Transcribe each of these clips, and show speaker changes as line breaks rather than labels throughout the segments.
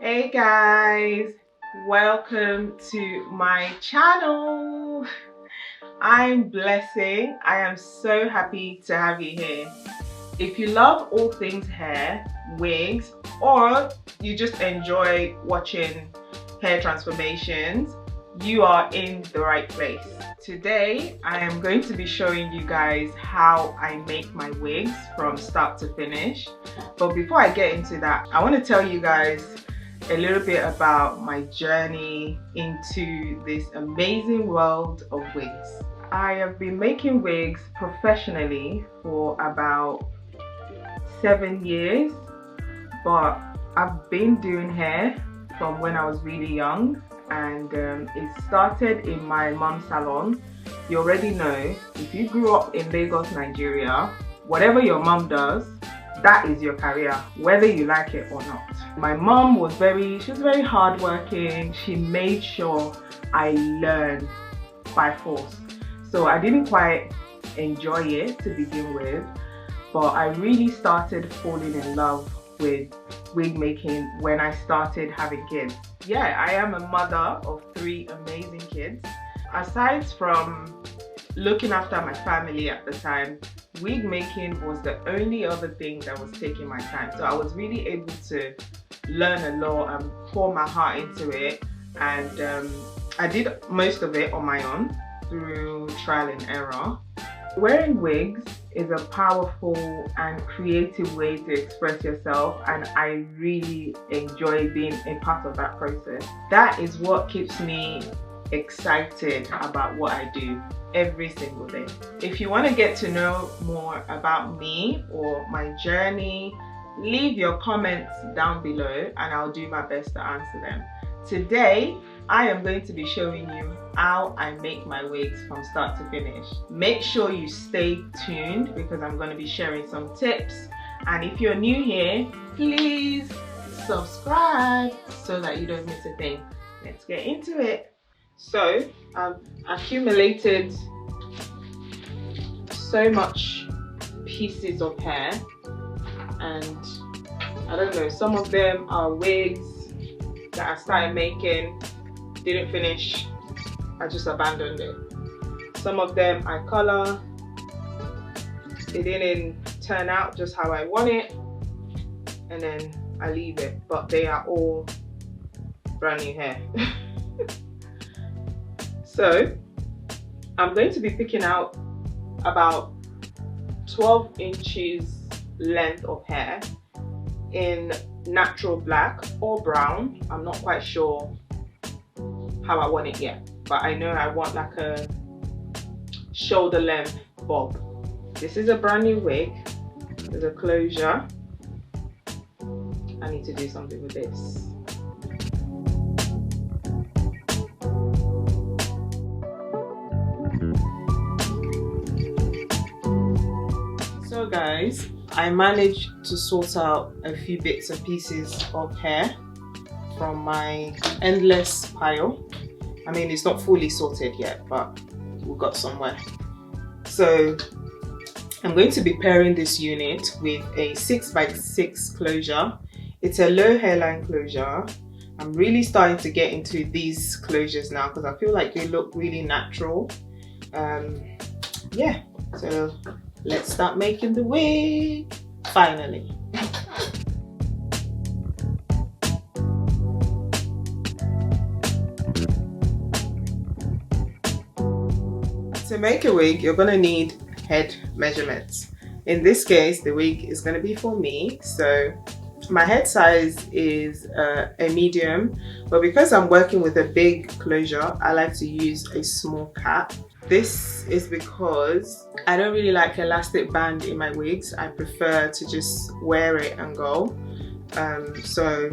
Hey guys, welcome to my channel. I'm Blessing. I am so happy to have you here. If you love all things hair, wigs, or you just enjoy watching hair transformations, you are in the right place. Today I am going to be showing you guys how I make my wigs from start to finish. But before I get into that, I want to tell you guys a little bit about my journey into this amazing world of wigs. I have been making wigs professionally for about 7 years, but I've been doing hair from when I was really young, and it started in my mom's salon. You already know, if you grew up in Lagos, Nigeria, whatever your mom does, that is your career, whether you like it or not. My mom was very hardworking. She made sure I learned by force. So I didn't quite enjoy it to begin with, but I really started falling in love with wig making when I started having kids. Yeah, I am a mother of 3 amazing kids. Aside from looking after my family at the time, wig making was the only other thing that was taking my time. So I was really able to learn a lot and pour my heart into it, and I did most of it on my own through trial and error. Wearing wigs is a powerful and creative way to express yourself, and I really enjoy being a part of that process. That is what keeps me excited about what I do every single day. If you want to get to know more about me or my journey, leave your comments down below and I'll do my best to answer them. Today, I am going to be showing you how I make my wigs from start to finish. Make sure you stay tuned because I'm going to be sharing some tips. And if you're new here, please subscribe so that you don't miss a thing. Let's get into it. So I've accumulated so much pieces of hair, and I don't know, some of them are wigs that I started making, didn't finish, I just abandoned it. Some of them I color, they didn't turn out just how I want it, and then I leave it, but they are all brand new hair. So I'm going to be picking out about 12 inches length of hair in natural black or brown. I'm not quite sure how I want it yet, but I know I want like a shoulder length bob. This is a brand new wig. There's a closure. I need to do something with this. So guys, I managed to sort out a few bits and pieces of hair from my endless pile. I mean, it's not fully sorted yet, but we got somewhere. So I'm going to be pairing this unit with a 6x6 closure. It's a low hairline closure. I'm really starting to get into these closures now because I feel like they look really natural. Yeah, so let's start making the wig, finally. To make a wig, you're gonna need head measurements. In this case, the wig is gonna be for me, so my head size is a medium, but because I'm working with a big closure, I like to use a small cap. This is because I don't really like elastic band in my wigs. I prefer to just wear it and go. So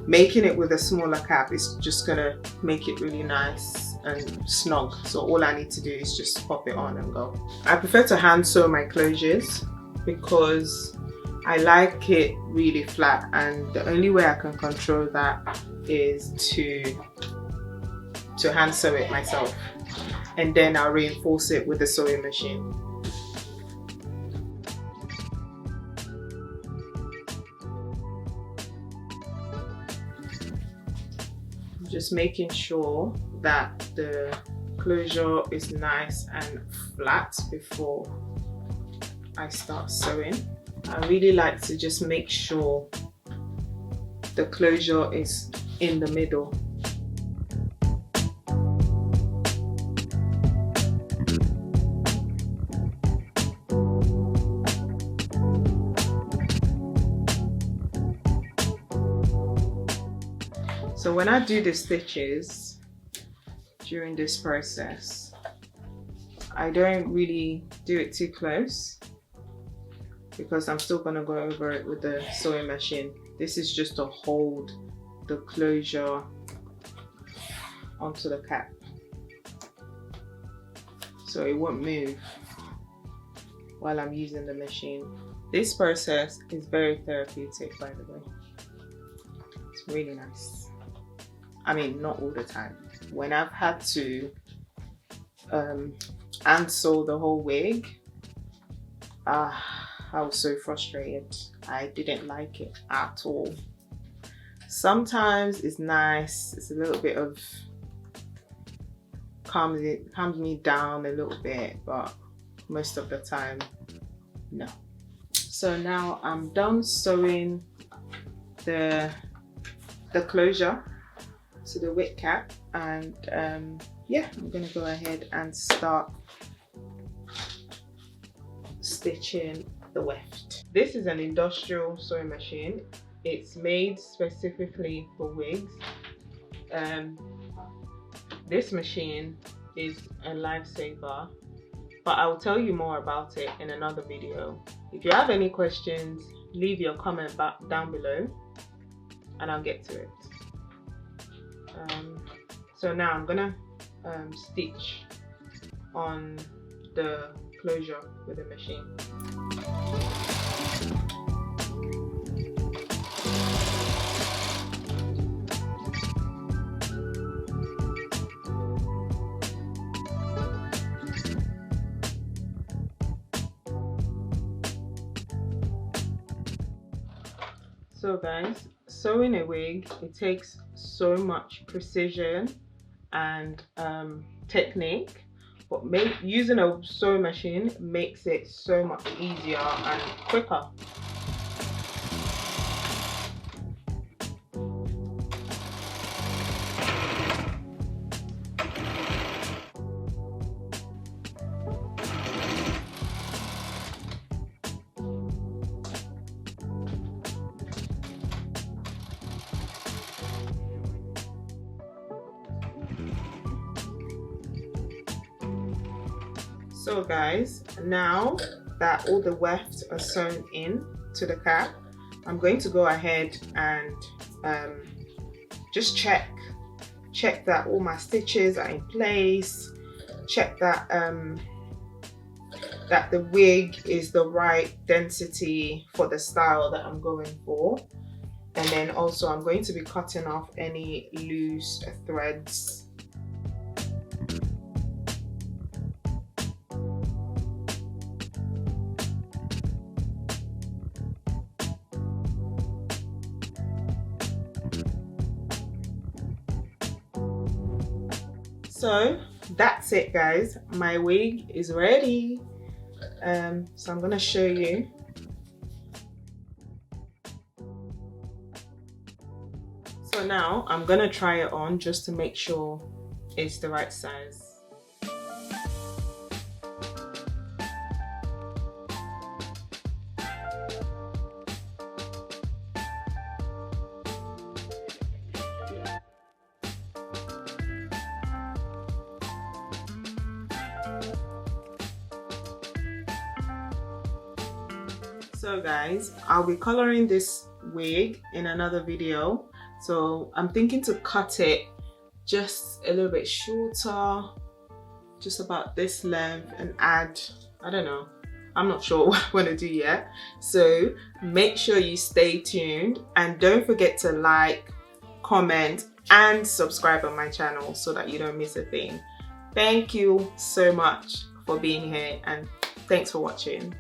making it with a smaller cap is just gonna make it really nice and snug. So all I need to do is just pop it on and go. I prefer to hand sew my closures because I like it really flat, and the only way I can control that is to hand sew it myself, and then I'll reinforce it with the sewing machine. just making sure that the closure is nice and flat before I start sewing. I really like to just make sure the closure is in the middle. So when I do the stitches during this process, I don't really do it too close because I'm still going to go over it with the sewing machine. This is just to hold the closure onto the cap so it won't move while I'm using the machine. This process is very therapeutic, by the way. It's really nice. I mean, not all the time. When I've had to hand sew the whole wig, I was so frustrated. I didn't like it at all. Sometimes it's nice. It's a little bit of calms me down a little bit, but most of the time, no. So now I'm done sewing the closure to the wig cap, and yeah, I'm gonna go ahead and start stitching the weft. This is an industrial sewing machine. It's made specifically for wigs. This machine is a lifesaver, but I'll tell you more about it in another video. If you have any questions, leave your comment down below and I'll get to it. So now I'm gonna stitch on the closure with the machine. So guys, sewing a wig, it takes so much precision and technique, but using a sewing machine makes it so much easier and quicker. So guys, now that all the wefts are sewn in to the cap, I'm going to go ahead and just check that all my stitches are in place, check that that the wig is the right density for the style that I'm going for. And then also I'm going to be cutting off any loose threads. So that's it guys, my wig is ready. So I'm gonna show you. So now I'm gonna try it on just to make sure it's the right size. So guys, I'll be coloring this wig in another video. So I'm thinking to cut it just a little bit shorter, just about this length, and add, I don't know, I'm not sure what I want to do yet. So make sure you stay tuned and don't forget to like, comment and subscribe on my channel so that you don't miss a thing. Thank you so much for being here and thanks for watching.